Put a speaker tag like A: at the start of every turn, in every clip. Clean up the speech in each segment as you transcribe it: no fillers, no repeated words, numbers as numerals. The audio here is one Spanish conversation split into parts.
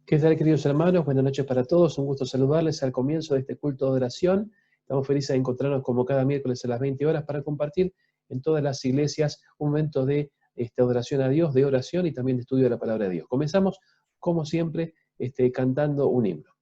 A: ¿Qué tal, queridos hermanos? Buenas noches para todos. Un gusto saludarles al comienzo de este culto de oración. Estamos felices de encontrarnos como cada miércoles a las 20 horas para compartir en todas las iglesias un momento de adoración a Dios, de oración y también de estudio de la palabra de Dios. Comenzamos, como siempre, cantando un himno.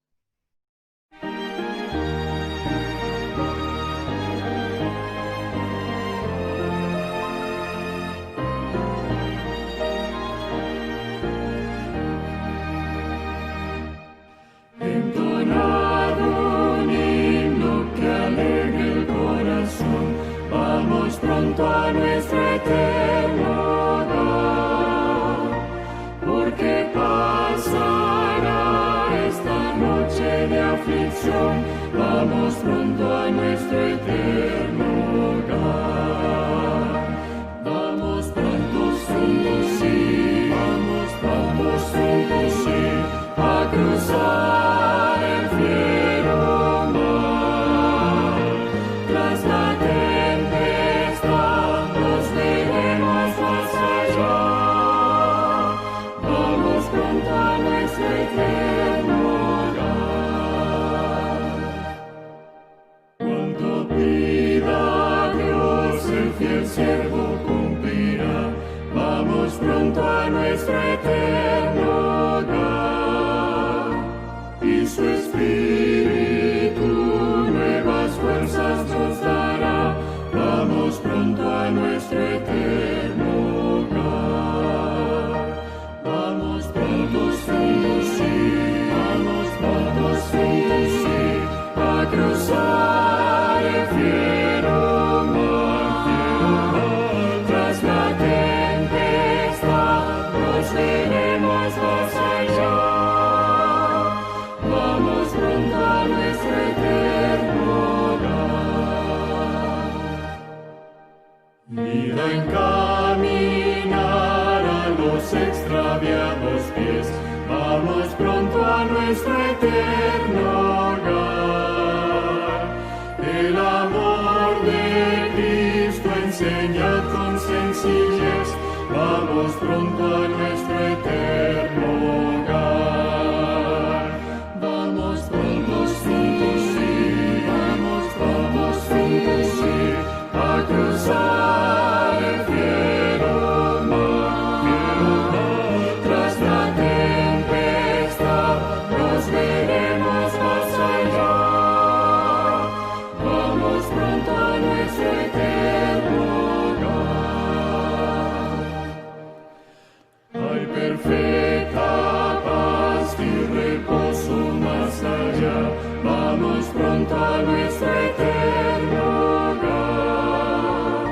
B: Pronto a nuestro eterno hogar, porque pasará esta noche de aflicción. Vamos pronto a nuestro eterno hogar. Vamos pronto, sí, vamos pronto, sí, a cruzar el fiero mar. Tras la siervo cumplirá, vamos pronto a nuestro eterno hogar, y su Espíritu nuevas fuerzas nos dará, vamos pronto a nuestro eterno hogar. Vamos pronto, sí, vamos pronto, sí, a cruzar el fiero mar. Veremos más allá. Vamos pronto a nuestro eterno hogar. Vida encaminar a los extraviados pies. Vamos pronto a nuestro eterno hogar. El amor de Cristo enseñad con sencillez. Vamos pronto a nuestro eterno hogar. Vamos pronto, sí, vamos pronto, sí, a cruzar el fiero mar. Tras la tempestad nos veremos más allá. Vamos pronto a nuestro eterno perfecta paz y reposo más allá. Vamos pronto a nuestro eterno hogar.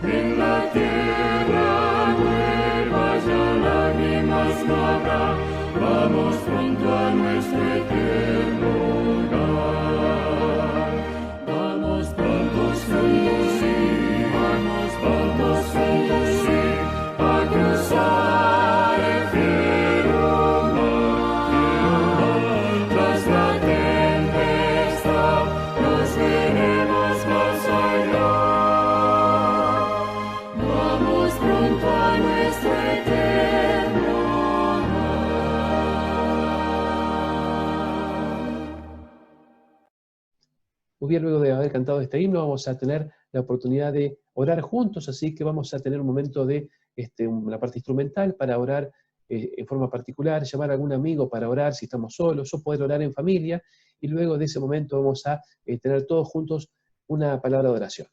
B: En la tierra nueva ya lágrimas no habrá. Vamos pronto a nuestro eterno hogar. Vamos pronto, sí, vamos pronto, sí, a cruzar.
A: Muy bien, luego de haber cantado este himno, vamos a tener la oportunidad de orar juntos, así que vamos a tener un momento de la parte instrumental para orar en forma particular, llamar a algún amigo para orar si estamos solos, o poder orar en familia, y luego de ese momento vamos a tener todos juntos una palabra de oración.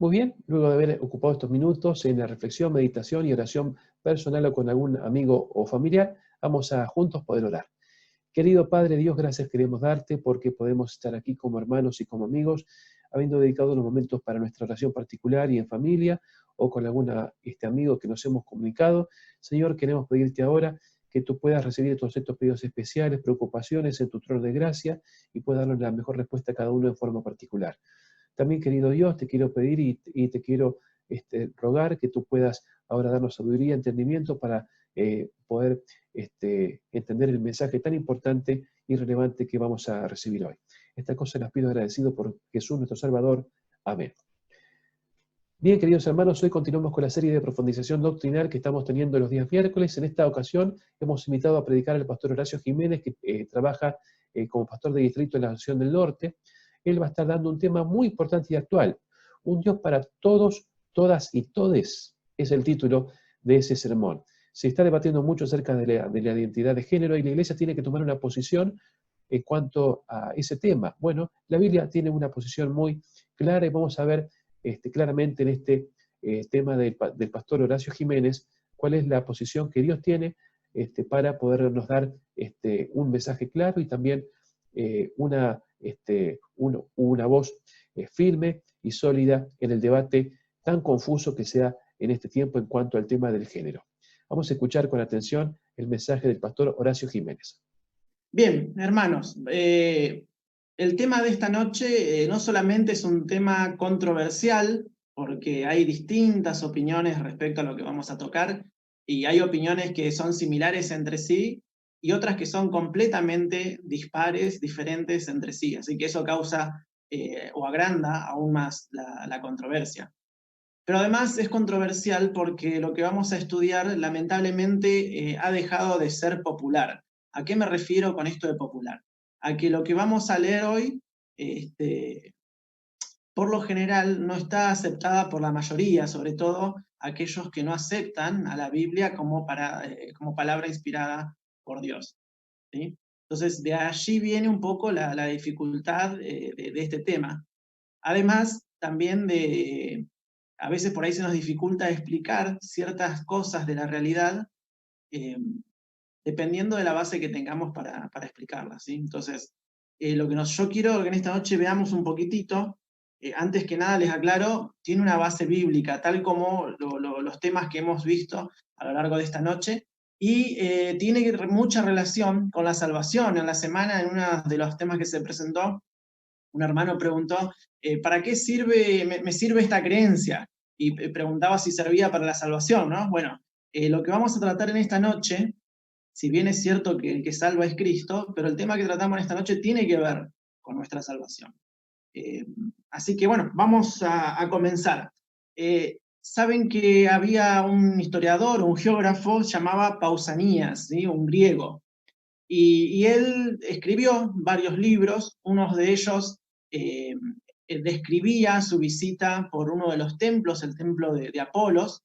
A: Muy bien, luego de haber ocupado estos minutos en la reflexión, meditación y oración personal o con algún amigo o familiar, vamos a juntos poder orar. Querido Padre Dios, gracias queremos darte porque podemos estar aquí como hermanos y como amigos, habiendo dedicado unos momentos para nuestra oración particular y en familia, o con algún amigo que nos hemos comunicado. Señor, queremos pedirte ahora que tú puedas recibir todos estos pedidos especiales, preocupaciones en tu trono de gracia y puedas darnos la mejor respuesta a cada uno en forma particular. También, querido Dios, te quiero pedir y te quiero rogar que tú puedas ahora darnos sabiduría, entendimiento para poder entender el mensaje tan importante y relevante que vamos a recibir hoy. Esta cosa las pido agradecido por Jesús nuestro Salvador. Amén. Bien, queridos hermanos, hoy continuamos con la serie de profundización doctrinal que estamos teniendo los días miércoles. En esta ocasión hemos invitado a predicar al pastor Horacio Jiménez, que trabaja como pastor de distrito en la Nación del Norte. Él va a estar dando un tema muy importante y actual. Un Dios para todos, todas y todes es el título de ese sermón. Se está debatiendo mucho acerca de la identidad de género y la Iglesia tiene que tomar una posición en cuanto a ese tema. Bueno, la Biblia tiene una posición muy clara y vamos a ver claramente en este tema del pastor Horacio Jiménez cuál es la posición que Dios tiene para podernos dar un mensaje claro y también una voz firme y sólida en el debate tan confuso que sea en este tiempo en cuanto al tema del género. Vamos a escuchar con atención el mensaje del pastor Horacio Jiménez.
C: Bien, hermanos, el tema de esta noche no solamente es un tema controversial, porque hay distintas opiniones respecto a lo que vamos a tocar, y hay opiniones que son similares entre sí, y otras que son completamente dispares, diferentes entre sí, así que eso causa o agranda aún más la controversia. Pero además es controversial porque lo que vamos a estudiar lamentablemente ha dejado de ser popular. ¿A qué me refiero con esto de popular? A que lo que vamos a leer hoy, por lo general, no está aceptada por la mayoría, sobre todo aquellos que no aceptan a la Biblia como palabra inspirada por Dios, ¿sí? Entonces, de allí viene un poco la dificultad de este tema. Además, también a veces por ahí se nos dificulta explicar ciertas cosas de la realidad dependiendo de la base que tengamos para explicarlas, ¿sí? Entonces, yo quiero que en esta noche veamos un poquitito, antes que nada les aclaro, tiene una base bíblica, tal como los temas que hemos visto a lo largo de esta noche, y tiene mucha relación con la salvación. En la semana, en uno de los temas que se presentó, un hermano preguntó, ¿para qué me sirve esta creencia? Y preguntaba si servía para la salvación, ¿no? Bueno, lo que vamos a tratar en esta noche, si bien es cierto que el que salva es Cristo, pero el tema que tratamos en esta noche tiene que ver con nuestra salvación. Así que bueno, vamos a comenzar. Saben que había un historiador, un geógrafo, llamaba Pausanias, ¿sí? Un griego. Y él escribió varios libros, uno de ellos describía su visita por uno de los templos, el templo de Apolos,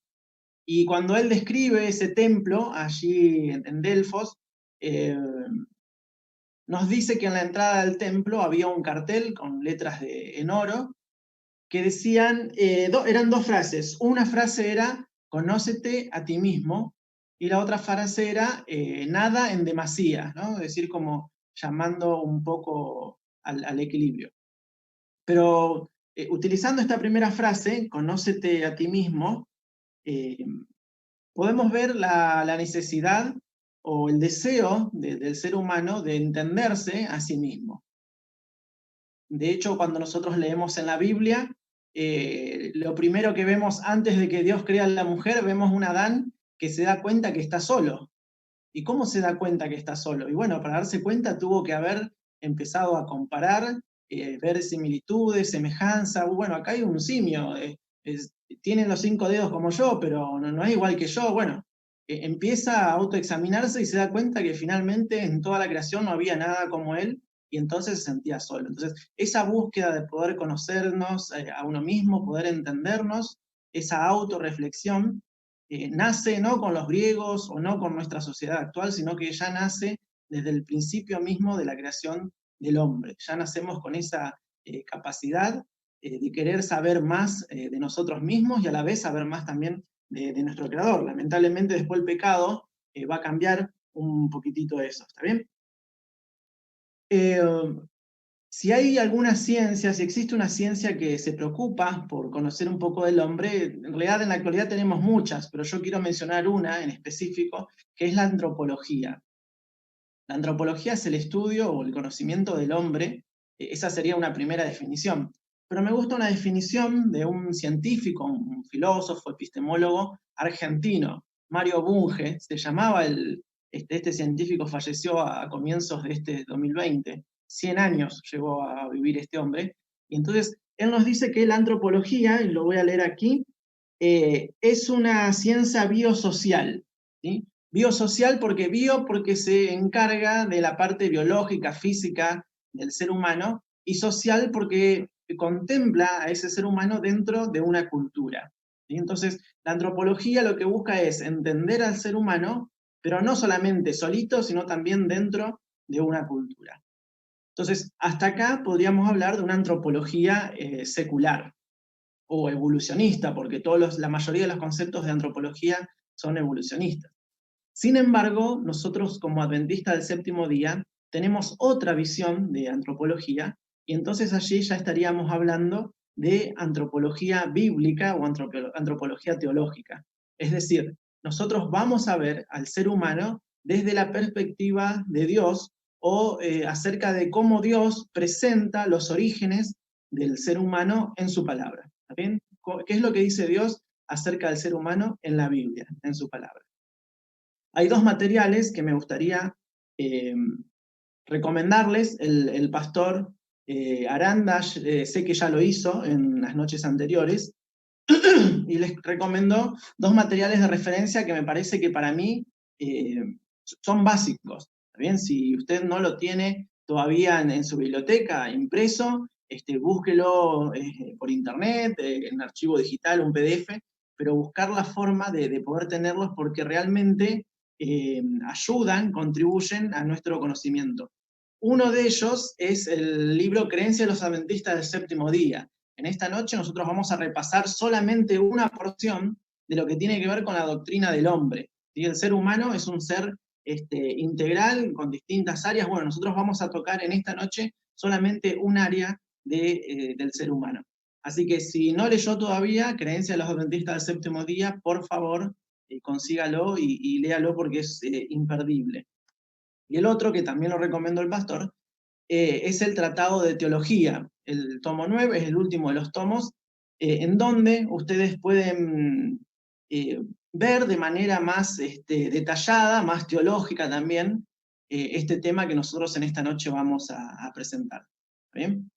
C: y cuando él describe ese templo allí en Delfos, nos dice que en la entrada del templo había un cartel con letras en oro que decían, eran dos frases. Una frase era, conócete a ti mismo, y la otra frase era, nada en demasía, ¿no? Es decir, como llamando un poco al equilibrio. Pero utilizando esta primera frase, conócete a ti mismo, podemos ver la necesidad o el deseo del ser humano de entenderse a sí mismo. De hecho, cuando nosotros leemos en la Biblia, lo primero que vemos antes de que Dios crea a la mujer, vemos un Adán que se da cuenta que está solo. ¿Y cómo se da cuenta que está solo? Y bueno, para darse cuenta tuvo que haber empezado a comparar, ver similitudes, semejanza. Bueno, acá hay un simio, tiene los 5 dedos como yo, pero no es igual que yo. Bueno, empieza a autoexaminarse y se da cuenta que finalmente en toda la creación no había nada como él, y entonces se sentía solo. Entonces, esa búsqueda de poder conocernos a uno mismo, poder entendernos, esa autorreflexión, nace no con los griegos o no con nuestra sociedad actual, sino que ya nace desde el principio mismo de la creación del hombre. Ya nacemos con esa capacidad de querer saber más de nosotros mismos y a la vez saber más también de nuestro Creador. Lamentablemente después el pecado va a cambiar un poquitito eso, ¿está bien? Si hay alguna ciencia, si existe una ciencia que se preocupa por conocer un poco del hombre, en realidad en la actualidad tenemos muchas, pero yo quiero mencionar una en específico, que es la antropología. La antropología es el estudio o el conocimiento del hombre, esa sería una primera definición. Pero me gusta una definición de un científico, un filósofo, epistemólogo argentino, Mario Bunge, se llamaba este científico, falleció a comienzos de este 2020, 100 años llegó a vivir este hombre, y entonces él nos dice que la antropología, y lo voy a leer aquí, es una ciencia biosocial, ¿sí? Biosocial porque porque se encarga de la parte biológica, física del ser humano, y social porque contempla a ese ser humano dentro de una cultura, ¿sí? Entonces, la antropología lo que busca es entender al ser humano, pero no solamente solito, sino también dentro de una cultura. Entonces, hasta acá podríamos hablar de una antropología secular o evolucionista, porque la mayoría de los conceptos de antropología son evolucionistas. Sin embargo, nosotros como adventistas del séptimo día tenemos otra visión de antropología, y entonces allí ya estaríamos hablando de antropología bíblica o antropología teológica. Es decir, nosotros vamos a ver al ser humano desde la perspectiva de Dios o acerca de cómo Dios presenta los orígenes del ser humano en su palabra. ¿Está bien? ¿Qué es lo que dice Dios acerca del ser humano en la Biblia, en su palabra? Hay dos materiales que me gustaría recomendarles. El pastor Aranda, sé que ya lo hizo en las noches anteriores, y les recomiendo dos materiales de referencia que me parece que para mí son básicos. ¿Está bien? Si usted no lo tiene todavía en su biblioteca impreso, búsquelo por internet, en archivo digital, un PDF, pero buscar la forma de poder tenerlos porque realmente ayudan, contribuyen a nuestro conocimiento. Uno de ellos es el libro Creencia de los Adventistas del Séptimo Día. En esta noche nosotros vamos a repasar solamente una porción de lo que tiene que ver con la doctrina del hombre. ¿Sí? El ser humano es un ser integral con distintas áreas. Bueno, nosotros vamos a tocar en esta noche solamente un área del ser humano. Así que si no leyó todavía Creencia de los Adventistas del Séptimo Día, por favor, consígalo y léalo porque es imperdible. Y el otro, que también lo recomendó el pastor, es el Tratado de Teología. El tomo 9 es el último de los tomos, en donde ustedes pueden ver de manera más detallada, más teológica también, este tema que nosotros en esta noche vamos a presentar. ¿Bien?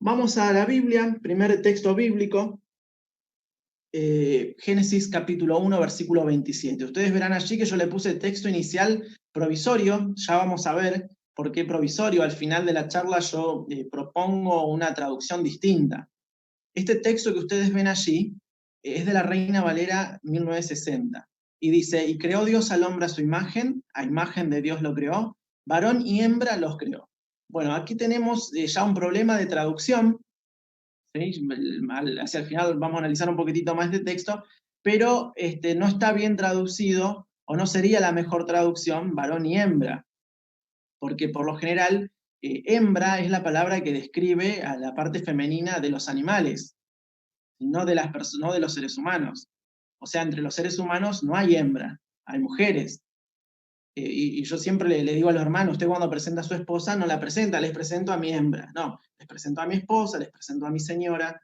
C: Vamos a la Biblia, primer texto bíblico, Génesis capítulo 1, versículo 27. Ustedes verán allí que yo le puse texto inicial provisorio, ya vamos a ver por qué provisorio. Al final de la charla yo propongo una traducción distinta. Este texto que ustedes ven allí es de la Reina Valera 1960, y dice: y creó Dios al hombre a imagen de Dios lo creó, varón y hembra los creó. Bueno, aquí tenemos ya un problema de traducción. ¿Sí? Hacia el final vamos a analizar un poquitito más de texto, pero no está bien traducido, o no sería la mejor traducción, varón y hembra, porque por lo general hembra es la palabra que describe a la parte femenina de los animales, no de los seres humanos. O sea, entre los seres humanos no hay hembra, hay mujeres. Y yo siempre le digo a los hermanos: usted cuando presenta a su esposa no la presenta, les presento a mi hembra. No, les presento a mi esposa, les presento a mi señora.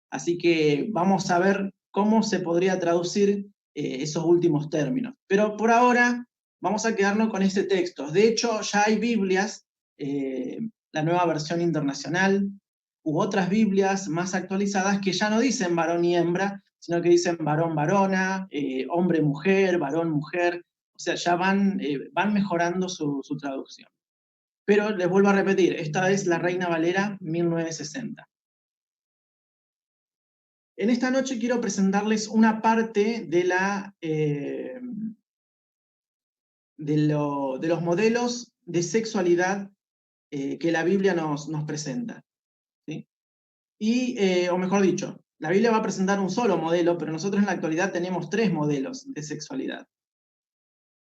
C: Así que vamos a ver cómo se podría traducir esos últimos términos. Pero por ahora vamos a quedarnos con este texto. De hecho, ya hay Biblias, la Nueva Versión Internacional, u otras Biblias más actualizadas que ya no dicen varón y hembra, sino que dicen varón, varona, hombre, mujer, varón, mujer. O sea, ya van mejorando su traducción. Pero les vuelvo a repetir, esta es la Reina Valera 1960. En esta noche quiero presentarles una parte de los modelos de sexualidad que la Biblia nos presenta. o mejor dicho, la Biblia va a presentar un solo modelo, pero nosotros en la actualidad tenemos 3 modelos de sexualidad.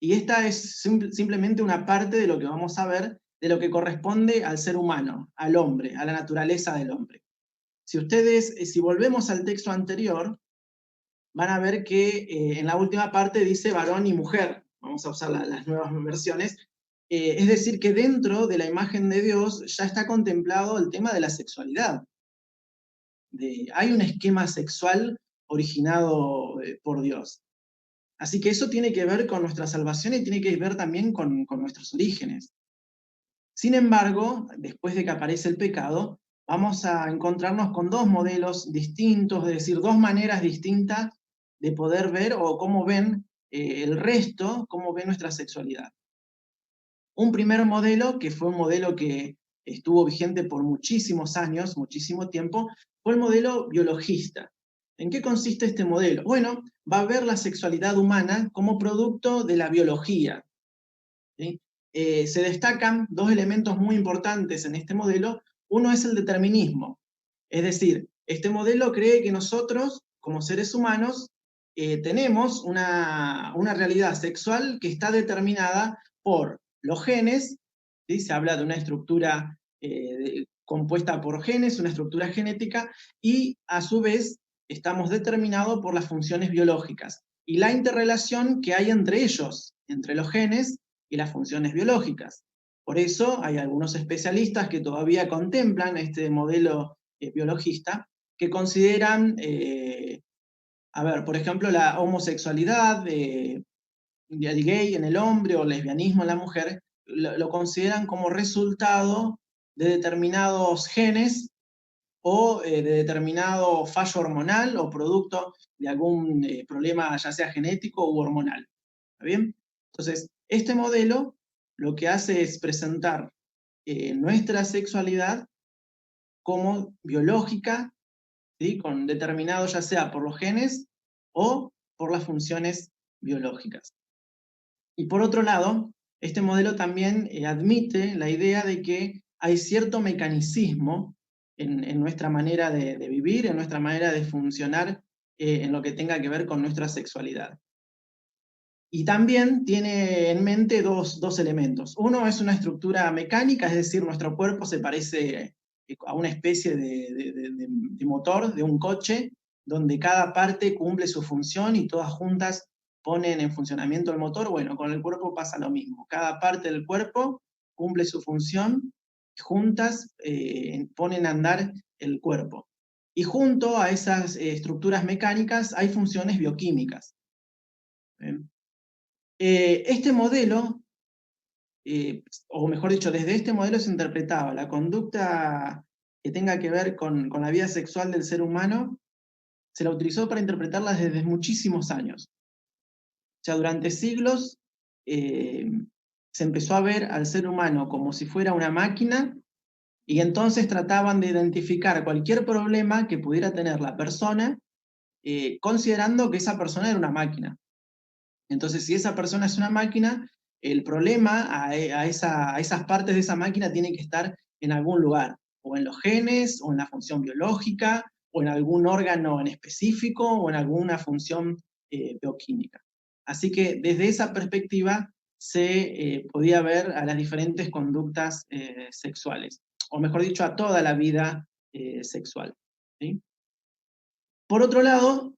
C: Y esta es simplemente una parte de lo que vamos a ver, de lo que corresponde al ser humano, al hombre, a la naturaleza del hombre. Si volvemos al texto anterior, van a ver que en la última parte dice varón y mujer. Vamos a usar las nuevas versiones. Es decir, que dentro de la imagen de Dios ya está contemplado el tema de la sexualidad. Hay un esquema sexual originado por Dios. Así que eso tiene que ver con nuestra salvación y tiene que ver también con nuestros orígenes. Sin embargo, después de que aparece el pecado, vamos a encontrarnos con 2 modelos distintos, es decir, 2 maneras distintas de poder ver o cómo ven el resto, cómo ven nuestra sexualidad. Un primer modelo, que fue un modelo que estuvo vigente por muchísimos años, muchísimo tiempo, fue el modelo biologista. ¿En qué consiste este modelo? Bueno, va a ver la sexualidad humana como producto de la biología, ¿sí? Se destacan 2 elementos muy importantes en este modelo. Uno es el determinismo. Es decir, este modelo cree que nosotros, como seres humanos, tenemos una realidad sexual que está determinada por los genes, ¿sí? Se habla de una estructura compuesta por genes, una estructura genética, y a su vez estamos determinados por las funciones biológicas y la interrelación que hay entre ellos, entre los genes y las funciones biológicas. Por eso hay algunos especialistas que todavía contemplan este modelo biologista, que consideran, por ejemplo, la homosexualidad, el gay en el hombre o lesbianismo en la mujer, lo consideran como resultado de determinados genes o de determinado fallo hormonal o producto de algún problema ya sea genético u hormonal. ¿Está bien? Entonces, este modelo lo que hace es presentar nuestra sexualidad como biológica, ¿sí? Determinado ya sea por los genes o por las funciones biológicas. Y por otro lado, este modelo también admite la idea de que hay cierto mecanicismo en nuestra manera de vivir, en nuestra manera de funcionar, en lo que tenga que ver con nuestra sexualidad. Y también tiene en mente dos elementos. Uno es una estructura mecánica, es decir, nuestro cuerpo se parece a una especie de motor, de un coche, donde cada parte cumple su función y todas juntas ponen en funcionamiento el motor. Bueno, con el cuerpo pasa lo mismo. Cada parte del cuerpo cumple su función, juntas ponen a andar el cuerpo. Y junto a esas estructuras mecánicas hay funciones bioquímicas. Este modelo, o mejor dicho, desde este modelo se interpretaba la conducta que tenga que ver con la vida sexual del ser humano, se la utilizó para interpretarla desde muchísimos años. O sea, durante siglos se empezó a ver al ser humano como si fuera una máquina, y entonces trataban de identificar cualquier problema que pudiera tener la persona, considerando que esa persona era una máquina. Entonces, si esa persona es una máquina, el problema a esas partes de esa máquina tiene que estar en algún lugar, o en los genes, o en la función biológica, o en algún órgano en específico, o en alguna función bioquímica. Así que desde esa perspectiva se podía ver a las diferentes conductas sexuales, o mejor dicho, a toda la vida sexual, ¿sí? Por otro lado,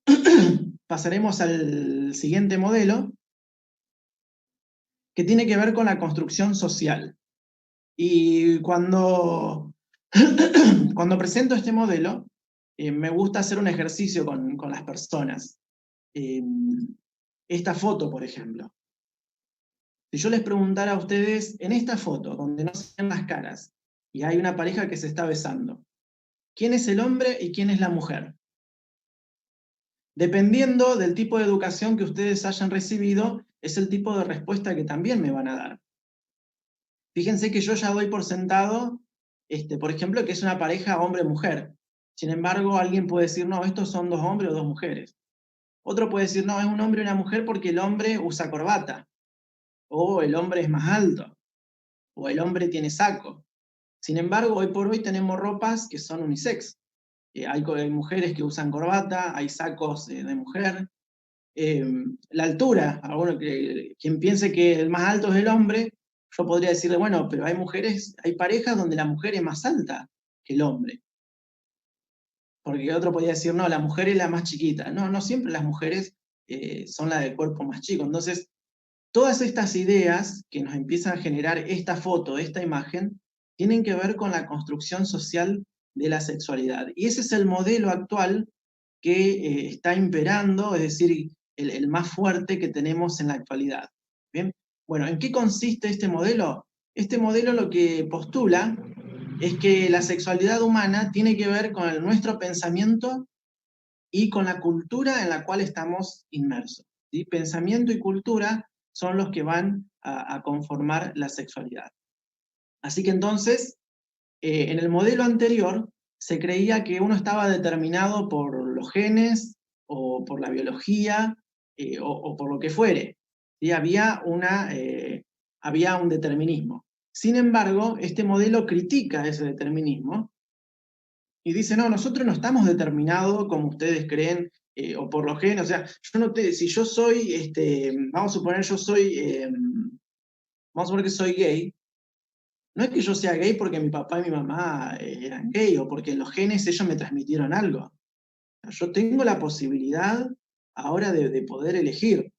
C: pasaremos al siguiente modelo, que tiene que ver con la construcción social. Y cuando presento este modelo, me gusta hacer un ejercicio con las personas. Esta foto, por ejemplo. Si yo les preguntara a ustedes, en esta foto, donde no se ven las caras, y hay una pareja que se está besando, ¿quién es el hombre y quién es la mujer? Dependiendo del tipo de educación que ustedes hayan recibido, es el tipo de respuesta que también me van a dar. Fíjense que yo ya doy por sentado, por ejemplo, que es una pareja hombre-mujer. Sin embargo, alguien puede decir, no, estos son 2 hombres o 2 mujeres. Otro puede decir, no, es un hombre y una mujer porque el hombre usa corbata, o el hombre es más alto, o el hombre tiene saco. Sin embargo, hoy por hoy tenemos ropas que son unisex. hay mujeres que usan corbata, hay sacos de mujer. La altura, quien piense que el más alto es el hombre, yo podría decirle, bueno, pero hay parejas donde la mujer es más alta que el hombre. Porque otro podría decir, no, la mujer es la más chiquita. No, no siempre las mujeres son las del cuerpo más chico. Entonces, todas estas ideas que nos empiezan a generar esta foto, esta imagen, tienen que ver con la construcción social de la sexualidad. Y ese es el modelo actual que está imperando, es decir, el más fuerte que tenemos en la actualidad. ¿Bien? Bueno, ¿en qué consiste este modelo? Este modelo lo que postula es que la sexualidad humana tiene que ver con nuestro pensamiento y con la cultura en la cual estamos inmersos. ¿Sí? Pensamiento y cultura son los que van a conformar la sexualidad. Así que entonces, en el modelo anterior, se creía que uno estaba determinado por los genes, o por la biología, o por lo que fuere. ¿Sí? Había un determinismo. Sin embargo, este modelo critica ese determinismo y dice, no, nosotros no estamos determinados como ustedes creen, o por los genes, o sea, si yo soy, vamos a suponer vamos a suponer que soy gay, no es que yo sea gay porque mi papá y mi mamá eran gay, o porque en los genes ellos me transmitieron algo. Yo tengo la posibilidad ahora de poder elegir.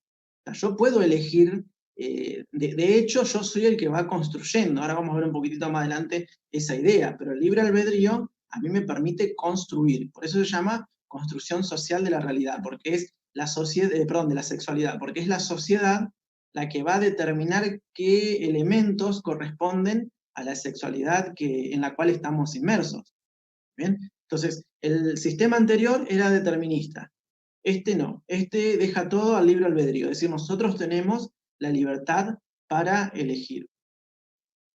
C: Yo puedo elegir, de hecho yo soy el que va construyendo, ahora vamos a ver un poquitito más adelante esa idea, pero el libre albedrío a mí me permite construir, por eso se llama construcción social de la realidad, porque es la sociedad, de la sexualidad, porque es la sociedad la que va a determinar qué elementos corresponden a la sexualidad en la cual estamos inmersos. ¿Bien? Entonces, el sistema anterior era determinista. Este no, este deja todo al libre albedrío, es decir, nosotros tenemos la libertad para elegir.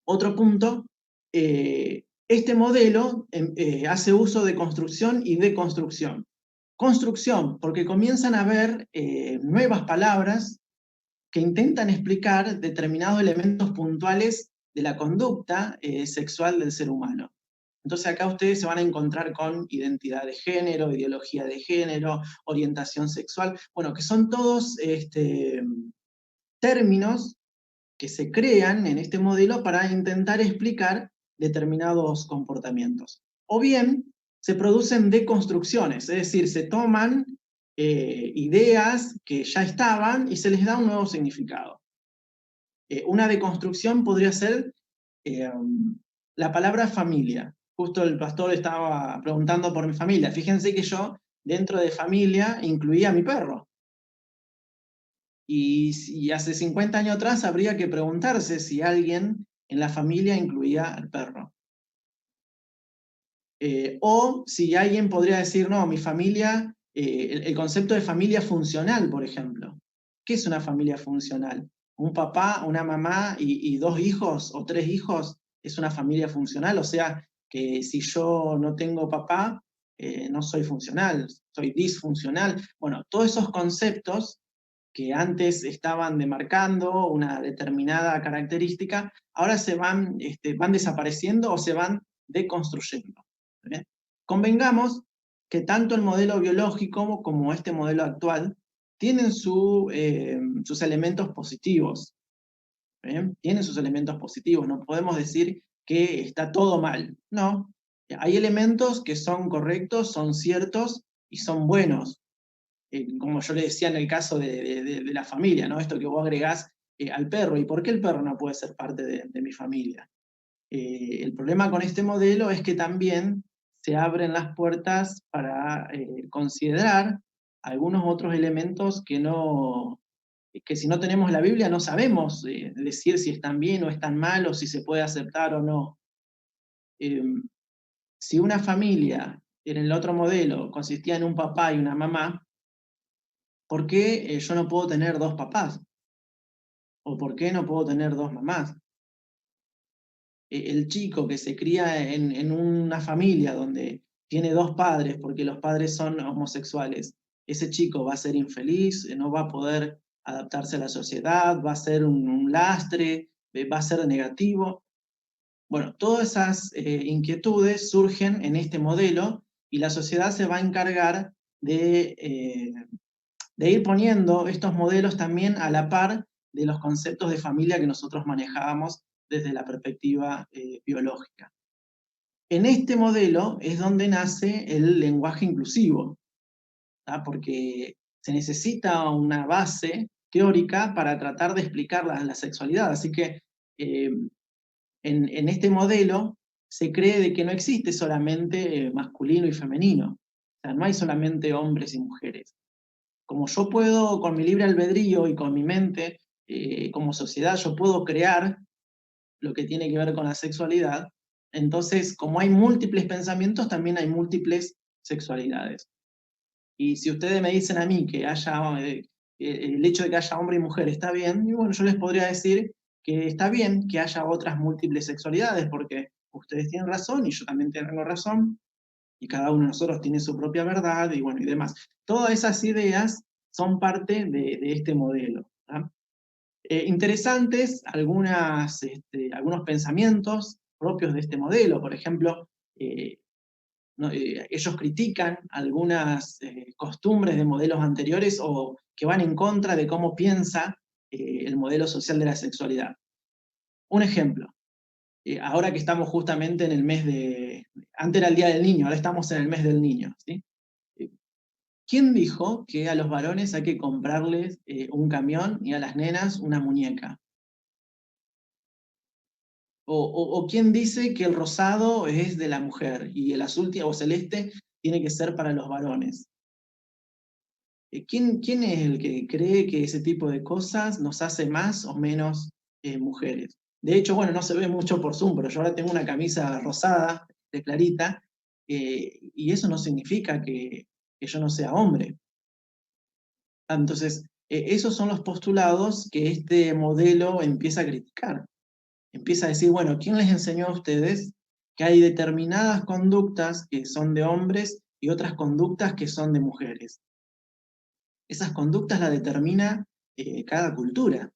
C: Otro punto, este modelo hace uso de construcción y deconstrucción. Construcción, porque comienzan a haber nuevas palabras que intentan explicar determinados elementos puntuales de la conducta sexual del ser humano. Entonces acá ustedes se van a encontrar con identidad de género, ideología de género, orientación sexual, bueno, que son todos términos que se crean en este modelo para intentar explicar determinados comportamientos. O bien se producen deconstrucciones, es decir, se toman ideas que ya estaban y se les da un nuevo significado. Una deconstrucción podría ser la palabra familia. Justo el pastor estaba preguntando por mi familia. Fíjense que yo, dentro de familia, incluía a mi perro. Y hace 50 años atrás habría que preguntarse si alguien en la familia incluía al perro. O si alguien podría decir, no, mi familia, el concepto de familia funcional, por ejemplo. ¿Qué es una familia funcional? Un papá, una mamá y 2 hijos o 3 hijos es una familia funcional, o sea que si yo no tengo papá, no soy funcional, soy disfuncional. Bueno, todos esos conceptos que antes estaban demarcando una determinada característica, ahora van desapareciendo o se van deconstruyendo. ¿Bien? Convengamos que tanto el modelo biológico como este modelo actual tienen sus elementos positivos. ¿Bien? Tienen sus elementos positivos, no podemos decir que está todo mal. No, hay elementos que son correctos, son ciertos y son buenos. Como yo le decía en el caso de la familia, ¿no? Esto que vos agregás al perro. ¿Y por qué el perro no puede ser parte de mi familia? El problema con este modelo es que también se abren las puertas para considerar algunos otros elementos que si no tenemos la Biblia no sabemos decir si están bien o están mal, o si se puede aceptar o no. Si una familia en el otro modelo consistía en un papá y una mamá, ¿por qué yo no puedo tener 2 papás? ¿O por qué no puedo tener 2 mamás? El chico que se cría en una familia donde tiene 2 padres porque los padres son homosexuales, ese chico va a ser infeliz, no va a poder adaptarse a la sociedad, va a ser un lastre, va a ser negativo. Bueno, todas esas inquietudes surgen en este modelo y la sociedad se va a encargar de ir poniendo estos modelos también a la par de los conceptos de familia que nosotros manejábamos desde la perspectiva biológica. En este modelo es donde nace el lenguaje inclusivo, ¿tá? Porque se necesita una base teórica para tratar de explicar la sexualidad. Así que en este modelo se cree de que no existe solamente masculino y femenino. O sea, no hay solamente hombres y mujeres. Como yo puedo, con mi libre albedrío y con mi mente, como sociedad, yo puedo crear lo que tiene que ver con la sexualidad, entonces, como hay múltiples pensamientos, también hay múltiples sexualidades. Y si ustedes me dicen a mí que haya, el hecho de que haya hombre y mujer está bien, y bueno, yo les podría decir que está bien que haya otras múltiples sexualidades, porque ustedes tienen razón y yo también tengo razón, y cada uno de nosotros tiene su propia verdad, y bueno, y demás. Todas esas ideas son parte de este modelo, ¿tá? Interesantes algunos pensamientos propios de este modelo. Por ejemplo, ellos critican algunas costumbres de modelos anteriores o que van en contra de cómo piensa el modelo social de la sexualidad. Un ejemplo, ahora que estamos justamente en el mes antes era el Día del Niño, ahora estamos en el mes del niño, ¿sí? ¿Quién dijo que a los varones hay que comprarles un camión y a las nenas una muñeca? ¿O quién dice que el rosado es de la mujer y el azul o celeste tiene que ser para los varones? ¿Quién es el que cree que ese tipo de cosas nos hace más o menos mujeres? De hecho, bueno, no se ve mucho por Zoom, pero yo ahora tengo una camisa rosada, de clarita, y eso no significa que yo no sea hombre. Entonces, esos son los postulados que este modelo empieza a criticar. Empieza a decir, bueno, ¿quién les enseñó a ustedes que hay determinadas conductas que son de hombres y otras conductas que son de mujeres? Esas conductas las determina cada cultura.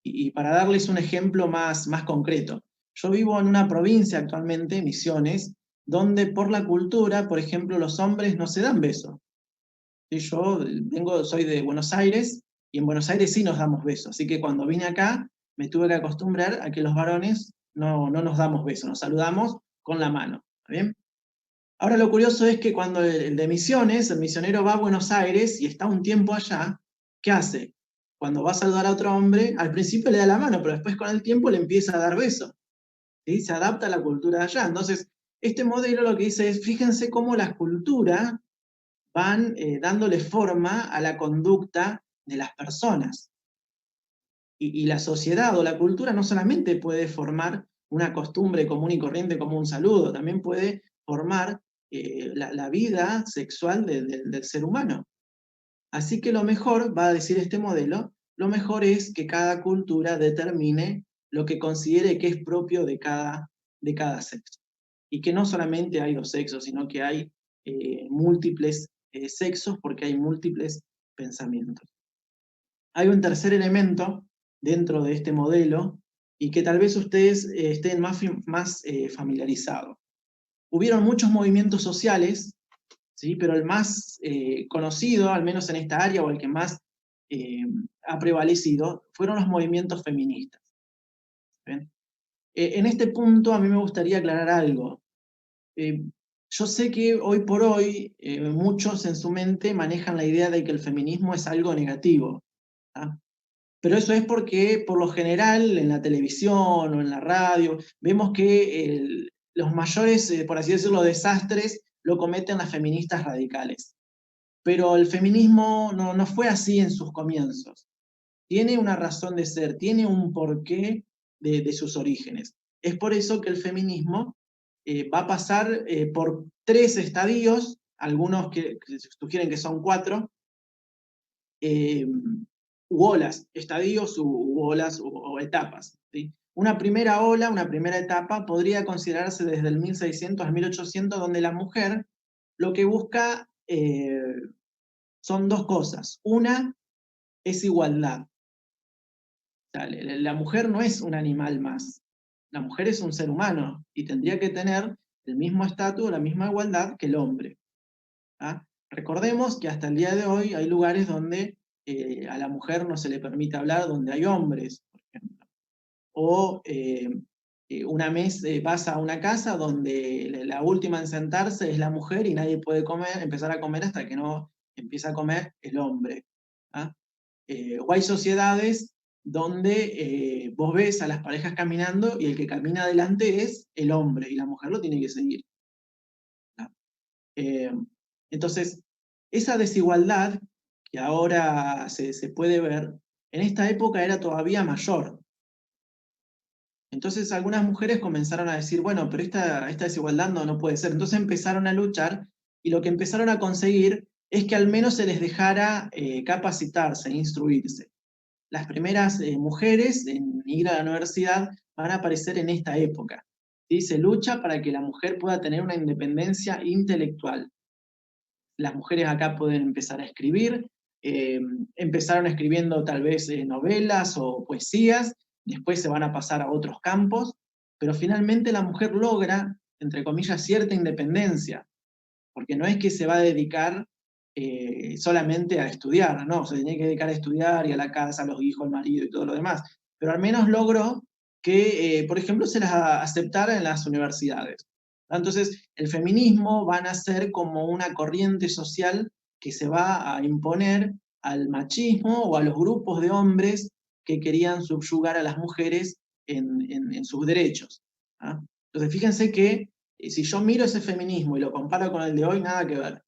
C: Y para darles un ejemplo más concreto, yo vivo en una provincia actualmente, Misiones, donde por la cultura, por ejemplo, los hombres no se dan besos. Yo soy de Buenos Aires, y en Buenos Aires sí nos damos besos, así que cuando vine acá me tuve que acostumbrar a que los varones no nos damos besos, nos saludamos con la mano, ¿está bien? Ahora lo curioso es que cuando el de Misiones, el misionero va a Buenos Aires y está un tiempo allá, ¿qué hace? Cuando va a saludar a otro hombre, al principio le da la mano, pero después con el tiempo le empieza a dar besos, ¿sí? Se adapta a la cultura de allá. Entonces, este modelo lo que dice es, fíjense cómo las culturas van dándole forma a la conducta de las personas. Y la sociedad o la cultura no solamente puede formar una costumbre común y corriente como un saludo, también puede formar la vida sexual del ser humano. Así que lo mejor, va a decir este modelo, lo mejor es que cada cultura determine lo que considere que es propio de cada sexo. Y que no solamente hay dos sexos, sino que hay múltiples sexos porque hay múltiples pensamientos. Hay un tercer elemento dentro de este modelo y que tal vez ustedes estén más familiarizados. Hubieron muchos movimientos sociales, ¿sí? Pero el más conocido, al menos en esta área, o el que más ha prevalecido, fueron los movimientos feministas. ¿Ven? En este punto a mí me gustaría aclarar algo. Yo sé que hoy por hoy muchos en su mente manejan la idea de que el feminismo es algo negativo, ¿tá? Pero eso es porque por lo general en la televisión o en la radio vemos que los mayores, por así decirlo, desastres lo cometen las feministas radicales. Pero el feminismo no fue así en sus comienzos. Tiene una razón de ser, tiene un porqué de sus orígenes. Es por eso que el feminismo va a pasar por 3 estadios, algunos que sugieren que son 4, u olas, estadios u olas o etapas, ¿sí? Una primera ola, una primera etapa podría considerarse desde el 1600 al 1800, donde la mujer lo que busca son 2 cosas. Una es igualdad. O sea, la mujer no es un animal más. La mujer es un ser humano y tendría que tener el mismo estatus, la misma igualdad que el hombre. ¿Ah? Recordemos que hasta el día de hoy hay lugares donde a la mujer no se le permite hablar, donde hay hombres, por ejemplo. O vas a una casa donde la última en sentarse es la mujer y nadie puede empezar a comer hasta que no empieza a comer el hombre. ¿Ah? O hay sociedades donde vos ves a las parejas caminando y el que camina adelante es el hombre y la mujer lo tiene que seguir. ¿Ah? Entonces, esa desigualdad que ahora se puede ver, en esta época era todavía mayor. Entonces algunas mujeres comenzaron a decir, bueno, pero esta desigualdad no puede ser. Entonces empezaron a luchar y lo que empezaron a conseguir es que al menos se les dejara capacitarse, instruirse. Las primeras mujeres en ir a la universidad van a aparecer en esta época. ¿Sí? Se lucha para que la mujer pueda tener una independencia intelectual. Las mujeres acá pueden empezar a escribir, empezaron escribiendo tal vez novelas o poesías, después se van a pasar a otros campos, pero finalmente la mujer logra, entre comillas, cierta independencia, porque no es que se va a dedicar solamente a estudiar, no, se tiene que dedicar a estudiar y a la casa, a los hijos, al marido y todo lo demás, pero al menos logró que, por ejemplo, se las aceptara en las universidades. Entonces, el feminismo va a nacer como una corriente social que se va a imponer al machismo o a los grupos de hombres que querían subyugar a las mujeres en sus derechos. ¿Ah? Entonces, fíjense que si yo miro ese feminismo y lo comparo con el de hoy, nada que ver.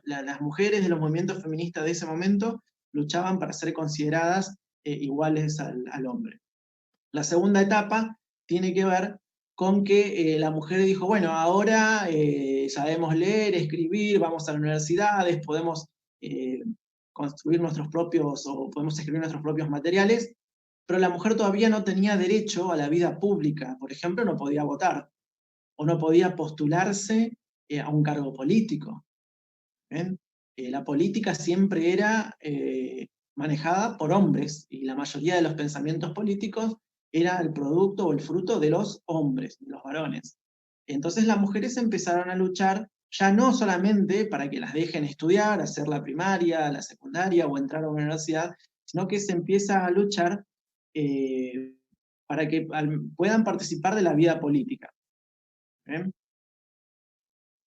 C: Las mujeres de los movimientos feministas de ese momento luchaban para ser consideradas iguales al hombre. La segunda etapa tiene que ver con que la mujer dijo, bueno, ahora sabemos leer, escribir, vamos a las universidades, podemos construir nuestros propios, o podemos escribir nuestros propios materiales, pero la mujer todavía no tenía derecho a la vida pública. Por ejemplo, no podía votar, o no podía postularse a un cargo político. La política siempre era manejada por hombres, y la mayoría de los pensamientos políticos era el producto o el fruto de los hombres, de los varones. Entonces las mujeres empezaron a luchar ya no solamente para que las dejen estudiar, hacer la primaria, la secundaria o entrar a una universidad, sino que se empieza a luchar para que puedan participar de la vida política. En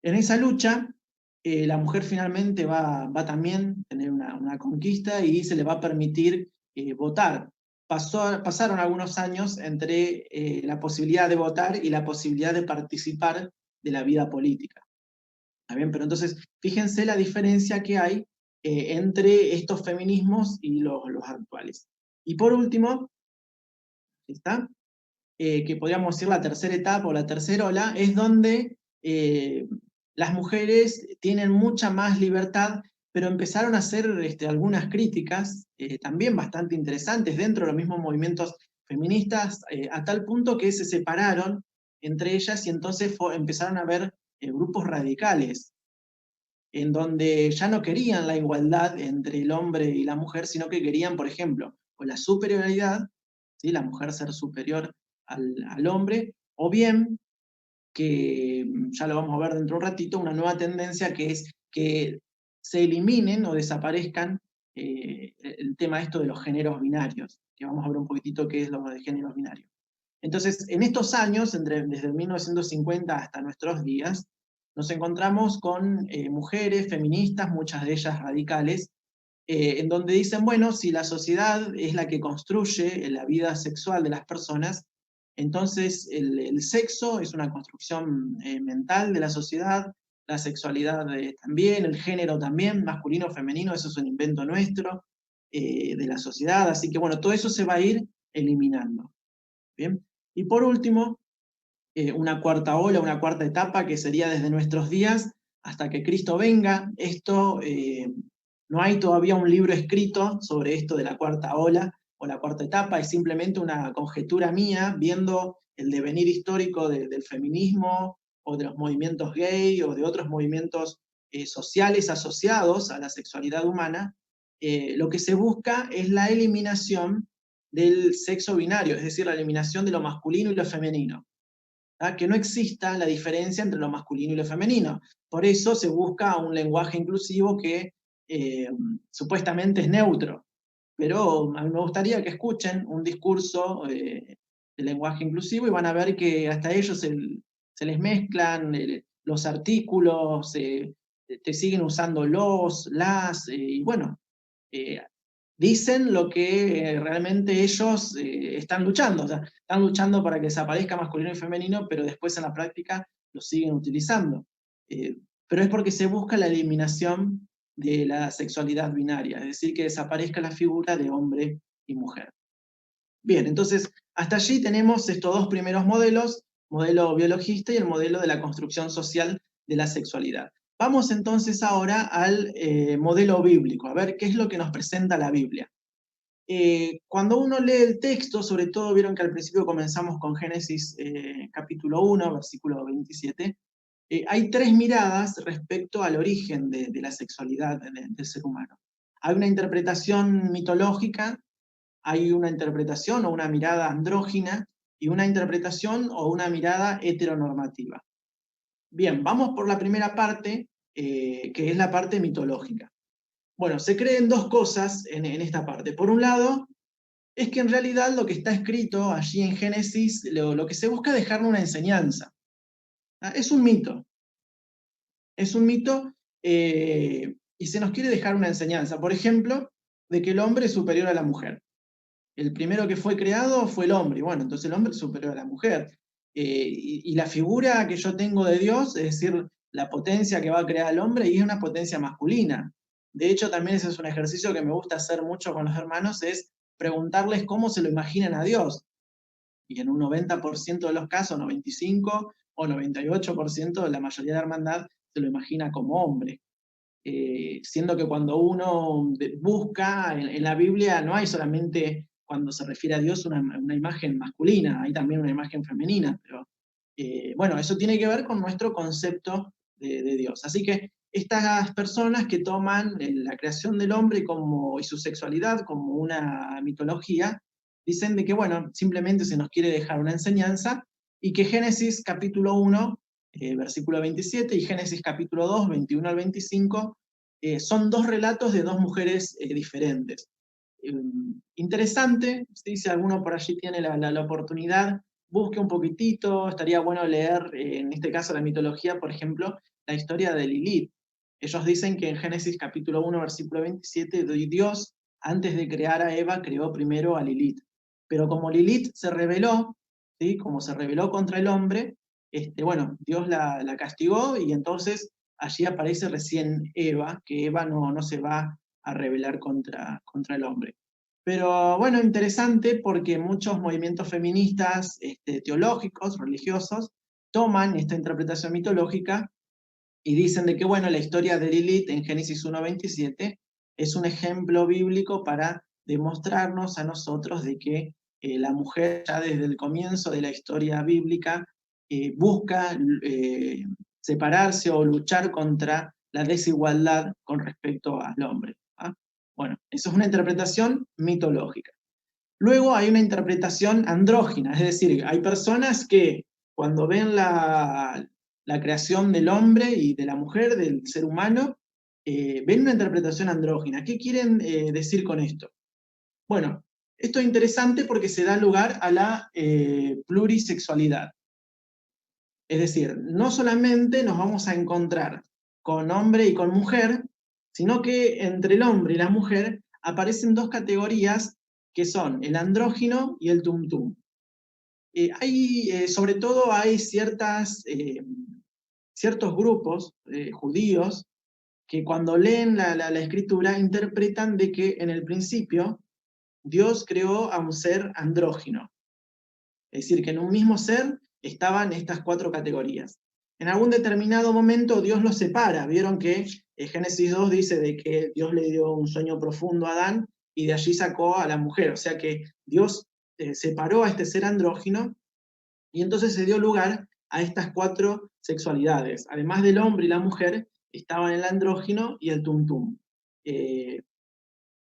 C: esa lucha, la mujer finalmente va también a tener una conquista y se le va a permitir votar. Pasaron algunos años entre la posibilidad de votar y la posibilidad de participar de la vida política. ¿Está bien? Pero entonces, fíjense la diferencia que hay entre estos feminismos y los actuales. Y por último, ¿está? Que podríamos decir la tercera etapa o la tercera ola, es donde las mujeres tienen mucha más libertad, pero empezaron a hacer algunas críticas también bastante interesantes dentro de los mismos movimientos feministas, a tal punto que se separaron entre ellas y entonces empezaron a haber grupos radicales, en donde ya no querían la igualdad entre el hombre y la mujer, sino que querían, por ejemplo, o la superioridad, ¿sí? La mujer ser superior al hombre, o bien que, ya lo vamos a ver dentro de un ratito, una nueva tendencia que es que se eliminen o desaparezcan el tema esto de los géneros binarios, que vamos a ver un poquitito qué es lo de géneros binarios. Entonces, en estos años, desde 1950 hasta nuestros días, nos encontramos con mujeres feministas, muchas de ellas radicales, en donde dicen, bueno, si la sociedad es la que construye la vida sexual de las personas, entonces el sexo es una construcción mental de la sociedad, la sexualidad también, el género también, masculino o femenino, eso es un invento nuestro, de la sociedad, así que bueno, todo eso se va a ir eliminando. ¿Bien? Y por último, una cuarta ola, una cuarta etapa que sería desde nuestros días hasta que Cristo venga. Esto, no hay todavía un libro escrito sobre esto de la cuarta ola o la cuarta etapa, es simplemente una conjetura mía viendo el devenir histórico del feminismo o de los movimientos gay o de otros movimientos sociales asociados a la sexualidad humana. Lo que se busca es la eliminación del sexo binario, es decir, la eliminación de lo masculino y lo femenino. que no exista la diferencia entre lo masculino y lo femenino. Por eso se busca un lenguaje inclusivo que supuestamente es neutro, pero a mí me gustaría que escuchen un discurso de lenguaje inclusivo y van a ver que hasta ellos se les mezclan los artículos, te siguen usando los, las, y bueno, dicen lo que realmente ellos están luchando. O sea, están luchando para que desaparezca masculino y femenino, pero después en la práctica lo siguen utilizando. Pero es porque se busca la eliminación de la sexualidad binaria, es decir, que desaparezca la figura de hombre y mujer. Bien, entonces, hasta allí tenemos estos dos primeros modelos, modelo biologista y el modelo de la construcción social de la sexualidad. Vamos entonces ahora al modelo bíblico, a ver qué es lo que nos presenta la Biblia. Cuando uno lee el texto, sobre todo vieron que al principio comenzamos con Génesis capítulo 1, versículo 27, hay tres miradas respecto al origen de la sexualidad del ser humano. Hay una interpretación mitológica, hay una interpretación o una mirada andrógina, y una interpretación o una mirada heteronormativa. Bien, vamos por la primera parte, que es la parte mitológica. Bueno, se creen dos cosas en esta parte. Por un lado, es que en realidad lo que está escrito allí en Génesis, lo que se busca es dejarle una enseñanza. Es un mito. Es un mito y se nos quiere dejar una enseñanza. Por ejemplo, de que el hombre es superior a la mujer. El primero que fue creado fue el hombre, y bueno, entonces el hombre es superior a la mujer. Y la figura que yo tengo de Dios, es decir, la potencia que va a crear al hombre, y es una potencia masculina. De hecho, también ese es un ejercicio que me gusta hacer mucho con los hermanos, es preguntarles cómo se lo imaginan a Dios. Y en un 90% de los casos, 95 o 98% de la mayoría de la hermandad se lo imagina como hombre. Siendo que cuando uno busca en la Biblia no hay solamente, cuando se refiere a Dios, una imagen masculina, hay también una imagen femenina, pero bueno, eso tiene que ver con nuestro concepto de Dios. Así que estas personas que toman la creación del hombre y su sexualidad como una mitología, dicen de que, bueno, simplemente se nos quiere dejar una enseñanza, y que Génesis capítulo 1, versículo 27, y Génesis capítulo 2, 21 al 25, son dos relatos de dos mujeres diferentes. Interesante, si alguno por allí tiene la oportunidad, busque un poquitito, estaría bueno leer, en este caso la mitología, por ejemplo, la historia de Lilith. Ellos dicen que en Génesis capítulo 1, versículo 27, Dios, antes de crear a Eva, creó primero a Lilith. Pero como Lilith se rebeló, ¿sí? Como se rebeló contra el hombre, bueno, Dios la castigó, y entonces allí aparece recién Eva, que Eva no se va a rebelar contra el hombre. Pero bueno, interesante porque muchos movimientos feministas teológicos, religiosos, toman esta interpretación mitológica y dicen de que, bueno, la historia de Lilith en Génesis 1:27 es un ejemplo bíblico para demostrarnos a nosotros de que la mujer ya desde el comienzo de la historia bíblica busca separarse o luchar contra la desigualdad con respecto al hombre. Bueno, eso es una interpretación mitológica. Luego hay una interpretación andrógina, es decir, hay personas que cuando ven la creación del hombre y de la mujer, del ser humano, ven una interpretación andrógina. ¿Qué quieren decir con esto? Bueno, esto es interesante porque se da lugar a la plurisexualidad. Es decir, no solamente nos vamos a encontrar con hombre y con mujer, sino que entre el hombre y la mujer aparecen dos categorías que son el andrógino y el tum-tum. Sobre todo hay ciertos grupos judíos que cuando leen la escritura interpretan de que en el principio Dios creó a un ser andrógino. Es decir, que en un mismo ser estaban estas cuatro categorías. En algún determinado momento Dios los separa. Vieron que Génesis 2 dice de que Dios le dio un sueño profundo a Adán y de allí sacó a la mujer. O sea que Dios separó a este ser andrógino y entonces se dio lugar a estas cuatro sexualidades. Además del hombre y la mujer, estaban el andrógino y el tum-tum.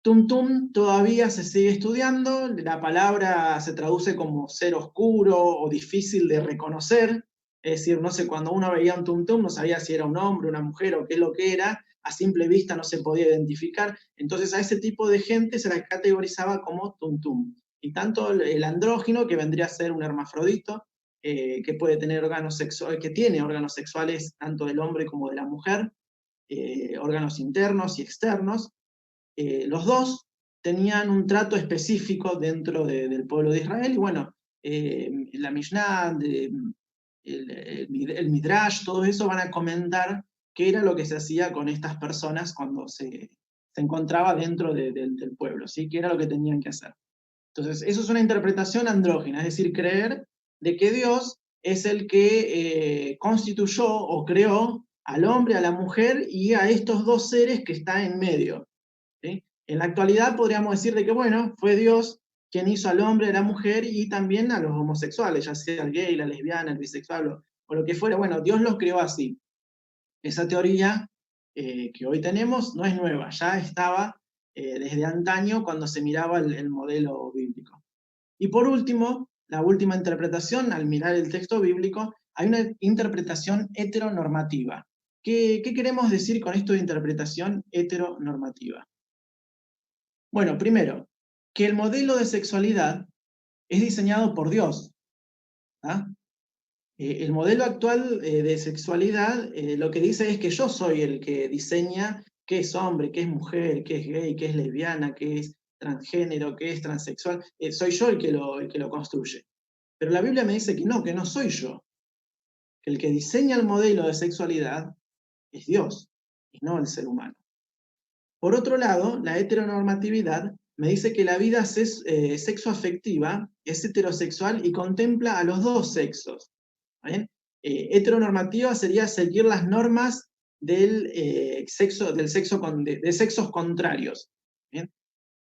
C: Tum-tum todavía se sigue estudiando, la palabra se traduce como ser oscuro o difícil de reconocer, Es decir, no sé, cuando uno veía un tum-tum no sabía si era un hombre, una mujer o qué es lo que era, a simple vista no se podía identificar, entonces a ese tipo de gente se la categorizaba como tum-tum. Y tanto el andrógino, que vendría a ser un hermafrodito, que puede tener órganos sexuales, que tiene órganos sexuales tanto del hombre como de la mujer, órganos internos y externos, los dos tenían un trato específico dentro del pueblo de Israel, y bueno, la Mishnah, el Midrash, todo eso van a comentar qué era lo que se hacía con estas personas cuando se encontraba dentro del pueblo, ¿sí? Qué era lo que tenían que hacer. Entonces, eso es una interpretación andrógina, es decir, creer de que Dios es el que constituyó o creó al hombre, a la mujer y a estos dos seres que están en medio. ¿Sí? En la actualidad podríamos decir de que, bueno, fue Dios quien hizo al hombre, a la mujer y también a los homosexuales, ya sea el gay, la lesbiana, el bisexual o lo que fuera. Bueno, Dios los creó así. Esa teoría que hoy tenemos no es nueva, ya estaba desde antaño cuando se miraba el modelo bíblico. Y por último, la última interpretación, al mirar el texto bíblico, hay una interpretación heteronormativa. ¿Qué queremos decir con esto de interpretación heteronormativa? Bueno, primero, que el modelo de sexualidad es diseñado por Dios. ¿Ah? El modelo actual de sexualidad lo que dice es que yo soy el que diseña qué es hombre, qué es mujer, qué es gay, qué es lesbiana, qué es transgénero, qué es transexual. Soy yo el que lo construye. Pero la Biblia me dice que no soy yo. Que el que diseña el modelo de sexualidad es Dios y no el ser humano. Por otro lado, la heteronormatividad me dice que la vida sexoafectiva es heterosexual y contempla a los dos sexos. ¿Bien? Heteronormativa sería seguir las normas de sexos contrarios. ¿Bien?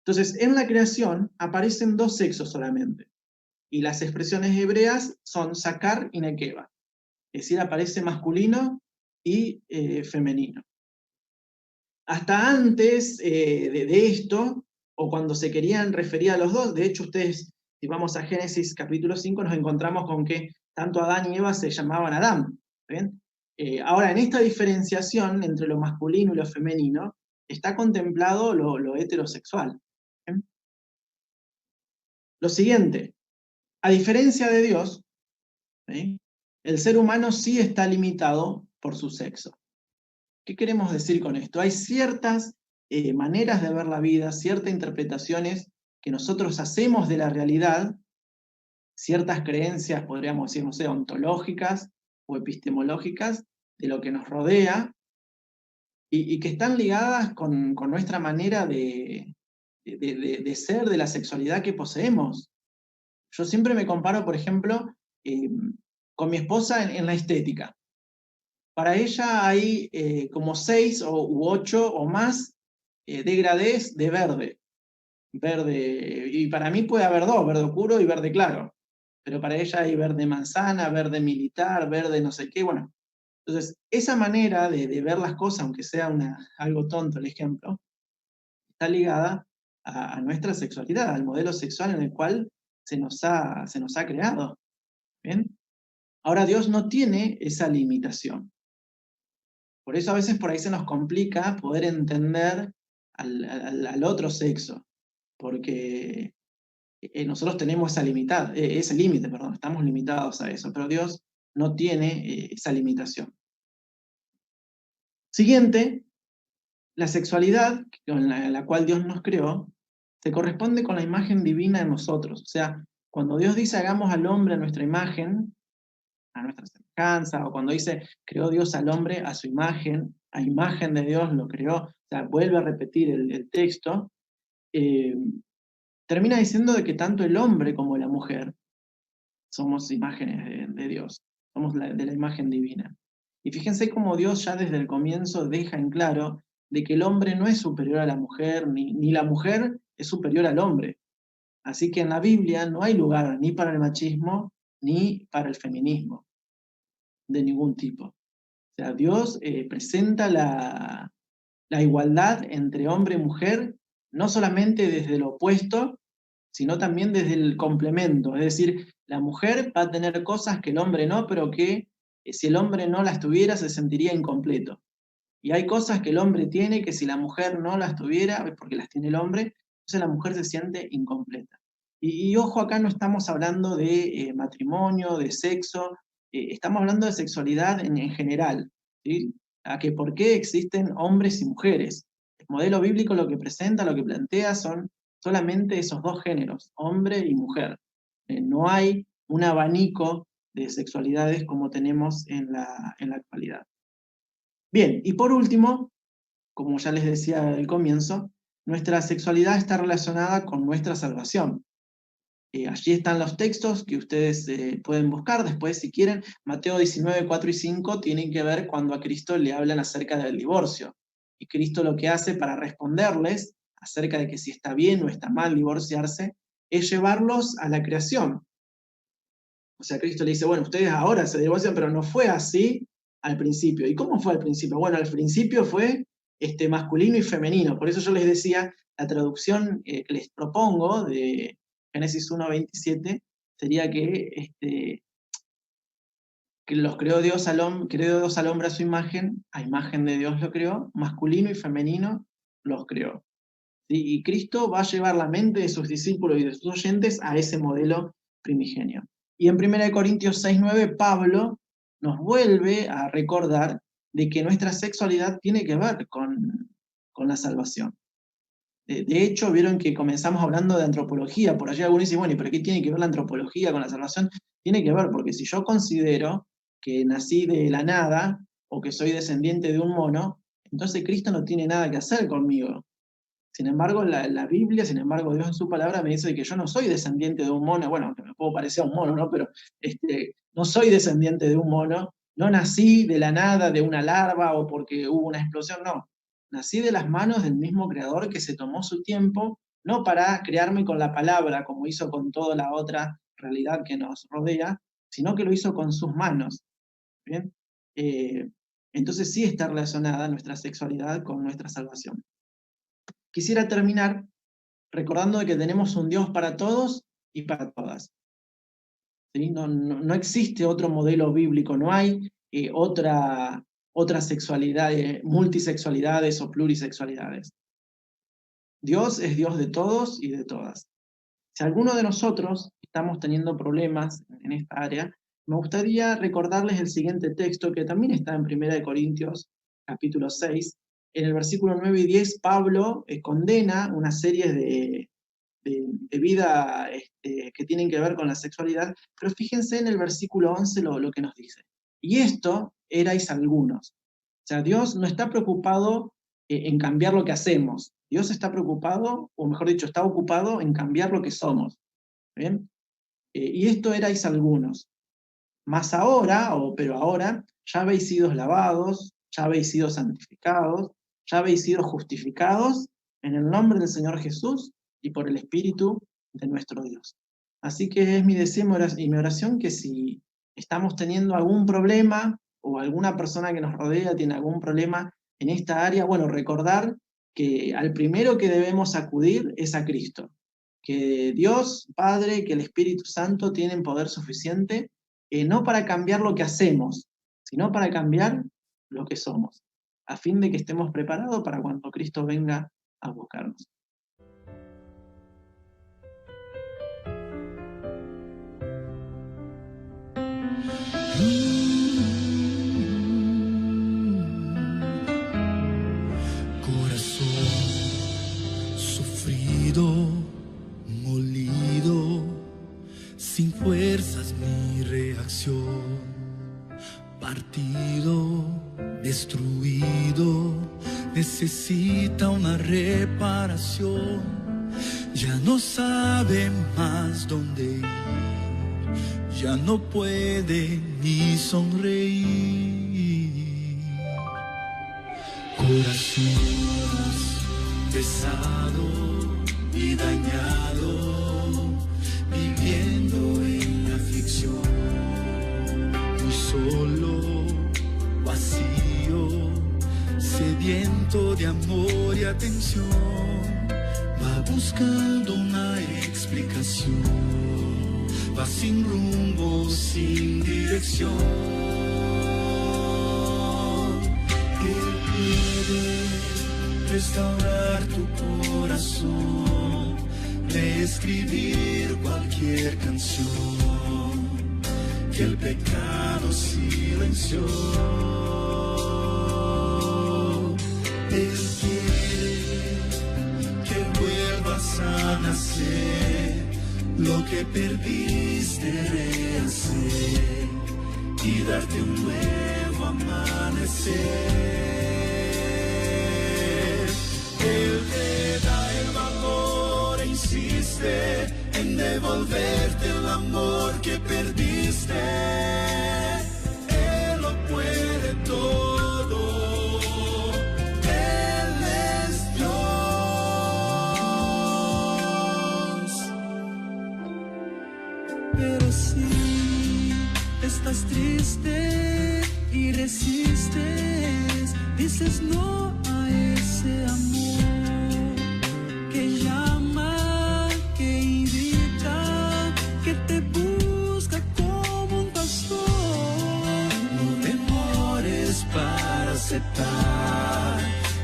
C: Entonces, en la creación aparecen dos sexos solamente, y las expresiones hebreas son sakar y nekeva, es decir, aparece masculino y femenino. Hasta antes de esto, o cuando se querían referir a los dos, de hecho ustedes, si vamos a Génesis capítulo 5, nos encontramos con que tanto Adán y Eva se llamaban Adán. ¿Ven? Ahora, en esta diferenciación entre lo masculino y lo femenino, está contemplado lo heterosexual. ¿Ven? Lo siguiente, a diferencia de Dios, ¿sí? El ser humano sí está limitado por su sexo. ¿Qué queremos decir con esto? Hay ciertas maneras de ver la vida, ciertas interpretaciones que nosotros hacemos de la realidad, ciertas creencias, podríamos decir, no sé, ontológicas o epistemológicas de lo que nos rodea, y que están ligadas con nuestra manera de ser, de la sexualidad que poseemos. Yo siempre me comparo, por ejemplo, con mi esposa en la estética. Para ella hay como 6 u 8 o más degradés de verde. Verde, y para mí puede haber dos, verde oscuro y verde claro. Pero para ella hay verde manzana, verde militar, verde no sé qué, bueno. Entonces, esa manera de ver las cosas, aunque sea algo tonto el ejemplo, está ligada a nuestra sexualidad, al modelo sexual en el cual se nos ha creado. ¿Bien? Ahora, Dios no tiene esa limitación. Por eso a veces por ahí se nos complica poder entender al otro sexo, porque nosotros tenemos ese límite, estamos limitados a eso, pero Dios no tiene esa limitación. Siguiente, la sexualidad con la cual Dios nos creó se corresponde con la imagen divina en nosotros. O sea, cuando Dios dice hagamos al hombre a nuestra imagen, a nuestra semejanza, o cuando dice creó Dios al hombre a su imagen, a imagen de Dios lo creó, o sea, vuelve a repetir el texto, termina diciendo de que tanto el hombre como la mujer somos imágenes de Dios, somos de la imagen divina. Y fíjense cómo Dios ya desde el comienzo deja en claro de que el hombre no es superior a la mujer, ni la mujer es superior al hombre. Así que en la Biblia no hay lugar ni para el machismo ni para el feminismo, de ningún tipo. O sea, Dios presenta la igualdad entre hombre y mujer, no solamente desde lo opuesto, sino también desde el complemento. Es decir, la mujer va a tener cosas que el hombre no, pero que Si el hombre no las tuviera, se sentiría incompleto. Y hay cosas que el hombre tiene que si la mujer no las tuviera, porque las tiene el hombre, entonces la mujer se siente incompleta. Y ojo, acá no estamos hablando de matrimonio, de sexo, estamos hablando de sexualidad en general, ¿sí? A que por qué existen hombres y mujeres. El modelo bíblico lo que presenta, lo que plantea son solamente esos dos géneros, hombre y mujer. No hay un abanico de sexualidades como tenemos en la actualidad. Bien, y por último, como ya les decía al comienzo, nuestra sexualidad está relacionada con nuestra salvación. Allí están los textos que ustedes pueden buscar después si quieren. Mateo 19, 4 y 5 tienen que ver cuando a Cristo le hablan acerca del divorcio. Y Cristo lo que hace para responderles acerca de que si está bien o está mal divorciarse, es llevarlos a la creación. O sea, Cristo le dice, bueno, ustedes ahora se divorcian, pero no fue así al principio. ¿Y cómo fue al principio? Bueno, al principio fue masculino y femenino. Por eso yo les decía, la traducción que les propongo de Génesis 1:27 sería que los creó Dios al hombre a su imagen, a imagen de Dios lo creó, masculino y femenino los creó. ¿Sí? Y Cristo va a llevar la mente de sus discípulos y de sus oyentes a ese modelo primigenio. Y en 1 Corintios 6:9, Pablo nos vuelve a recordar de que nuestra sexualidad tiene que ver con la salvación. De hecho, vieron que comenzamos hablando de antropología, por allí algunos dicen, bueno, ¿pero qué tiene que ver la antropología con la salvación? Tiene que ver, porque si yo considero que nací de la nada, o que soy descendiente de un mono, entonces Cristo no tiene nada que hacer conmigo. Sin embargo, la Biblia, sin embargo, Dios en su palabra me dice que yo no soy descendiente de un mono, bueno, que me puedo parecer a un mono, ¿no? Pero no soy descendiente de un mono, no nací de la nada, de una larva, o porque hubo una explosión, no. Nací de las manos del mismo Creador que se tomó su tiempo, no para crearme con la palabra, como hizo con toda la otra realidad que nos rodea, sino que lo hizo con sus manos. ¿Bien? Entonces sí está relacionada nuestra sexualidad con nuestra salvación. Quisiera terminar recordando de que tenemos un Dios para todos y para todas. ¿Sí? No existe otro modelo bíblico, no hay otra sexualidad, multisexualidades o plurisexualidades. Dios es Dios de todos y de todas. Si alguno de nosotros estamos teniendo problemas en esta área, me gustaría recordarles el siguiente texto que también está en 1 Corintios capítulo 6. En el versículo 9 y 10, Pablo condena una serie de vida que tienen que ver con la sexualidad, pero fíjense en el versículo 11 lo que nos dice. Y esto erais algunos. O sea, Dios no está preocupado en cambiar lo que hacemos. Dios está preocupado, o mejor dicho, está ocupado en cambiar lo que somos. ¿Bien? Y esto erais algunos. Mas ahora, pero ahora, ya habéis sido lavados, ya habéis sido santificados, ya habéis sido justificados en el nombre del Señor Jesús y por el Espíritu de nuestro Dios. Así que es mi deseo y mi oración que si estamos teniendo algún problema o alguna persona que nos rodea tiene algún problema en esta área, bueno, recordar que al primero que debemos acudir es a Cristo. Que Dios, Padre, que el Espíritu Santo tienen poder suficiente, no para cambiar lo que hacemos, sino para cambiar lo que somos, a fin de que estemos preparados para cuando Cristo venga a buscarnos.
B: Corazón sufrido, molido, sin fuerzas mi reacción, partido, destruido, necesita una reparación, ya no sabe más dónde ir, ya no puede ni sonreír. Corazón pesado y dañado, viviendo en la aflicción, muy solo, vacío, sediento de amor y atención, va buscando una explicación, va sin rumbo, sin dirección.
D: restaurar tu corazón, reescribir cualquier canción que el pecado silenció. Él quiere que vuelvas a nacer, lo que perdiste rehacer y darte un nuevo amanecer. Él te da el valor e insiste en devolverte el amor que perdiste. Él lo puede todo, Él es Dios. Pero si estás triste y resistes, dices no a ese amor que llama, que invita, que te busca como un pastor. No demores para aceptar,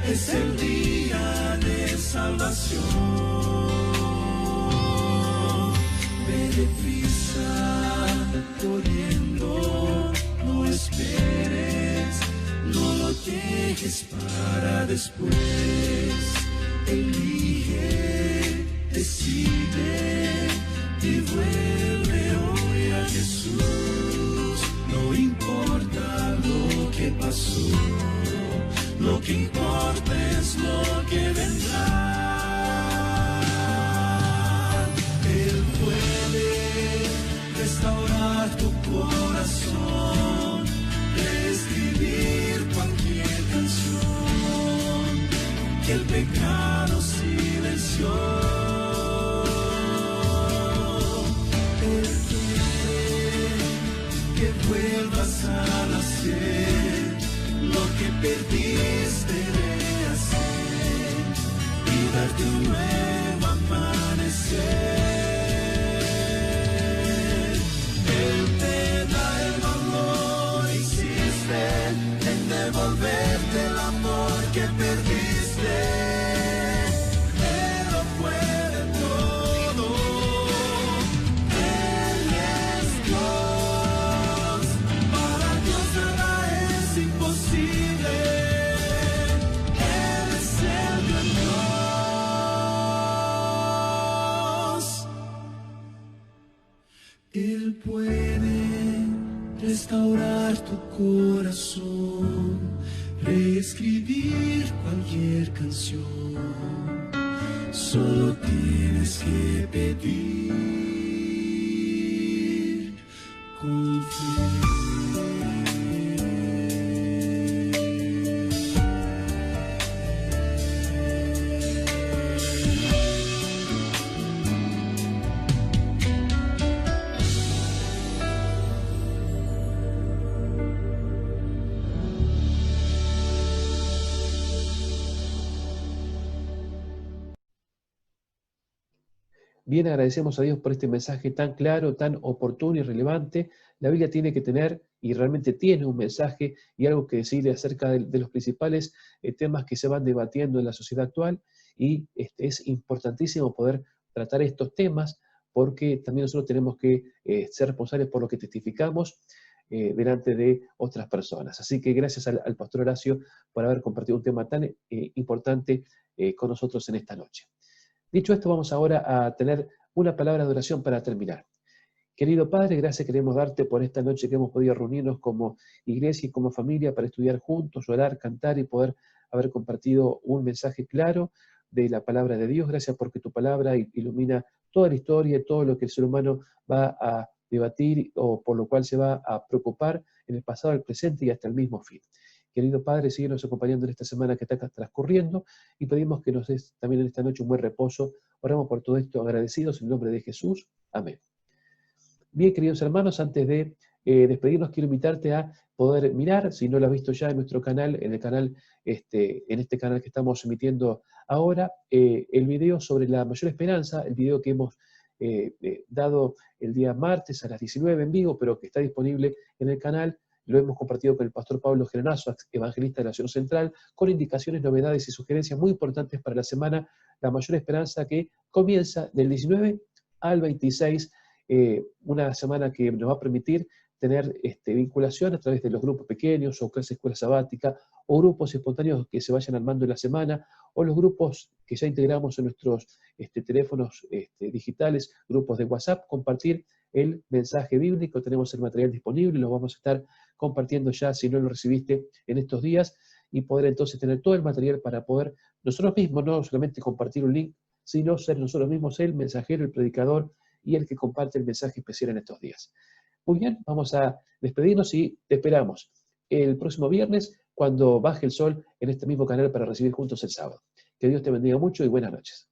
D: es el día de salvación. Ve deprisa, corriendo, no esperes, no lo dejes para después. Elige, decide y vuelve hoy a Jesús. No importa lo que pasó, lo que importa es lo que vendrá. Él puede restaurar tu corazón, reescribir cualquier canción que el pecado silenció. Él quiere que vuelvas a nacer, lo que perdiste rehacer y darte un nuevo amanecer. En devolverte el amor que perdiste. Él lo puede todo, Él es Dios. Para Dios nada es imposible. Él es el gran Dios. Él puede restaurar tu corazón, reescribir cualquier canción. Solo tienes que pedir con fe.
A: Bien, agradecemos a Dios por este mensaje tan claro, tan oportuno y relevante. La Biblia tiene que tener, y realmente tiene un mensaje y algo que decir acerca de los principales temas que se van debatiendo en la sociedad actual, y es importantísimo poder tratar estos temas porque también nosotros tenemos que ser responsables por lo que testificamos delante de otras personas. Así que gracias al pastor Horacio por haber compartido un tema tan importante con nosotros en esta noche. Dicho esto, vamos ahora a tener una palabra de oración para terminar. Querido Padre, gracias queremos darte por esta noche que hemos podido reunirnos como iglesia y como familia para estudiar juntos, orar, cantar y poder haber compartido un mensaje claro de la palabra de Dios. Gracias porque tu palabra ilumina toda la historia y todo lo que el ser humano va a debatir o por lo cual se va a preocupar en el pasado, el presente y hasta el mismo fin. Querido Padre, síguenos acompañando en esta semana que está transcurriendo y pedimos que nos des también en esta noche un buen reposo. Oramos por todo esto agradecidos en el nombre de Jesús. Amén. Bien, queridos hermanos, antes de despedirnos, quiero invitarte a poder mirar, si no lo has visto ya en nuestro canal, en este canal que estamos emitiendo ahora, el video sobre la mayor esperanza, el video que hemos dado el día martes a las 19 en vivo, pero que está disponible en el canal lo hemos compartido con el pastor Pablo Geranazo, evangelista de la Ciudad Central, con indicaciones, novedades y sugerencias muy importantes para la semana La Mayor Esperanza, que comienza del 19 al 26, una semana que nos va a permitir tener vinculación a través de los grupos pequeños o clases escuela sabática o grupos espontáneos que se vayan armando en la semana o los grupos que ya integramos en nuestros teléfonos digitales, grupos de WhatsApp, compartir el mensaje bíblico. Tenemos el material disponible, lo vamos a estar compartiendo ya si no lo recibiste en estos días y poder entonces tener todo el material para poder nosotros mismos no solamente compartir un link, sino ser nosotros mismos el mensajero, el predicador y el que comparte el mensaje especial en estos días. Muy bien, vamos a despedirnos y te esperamos el próximo viernes cuando baje el sol en este mismo canal para recibir juntos el sábado. Que Dios te bendiga mucho y buenas noches.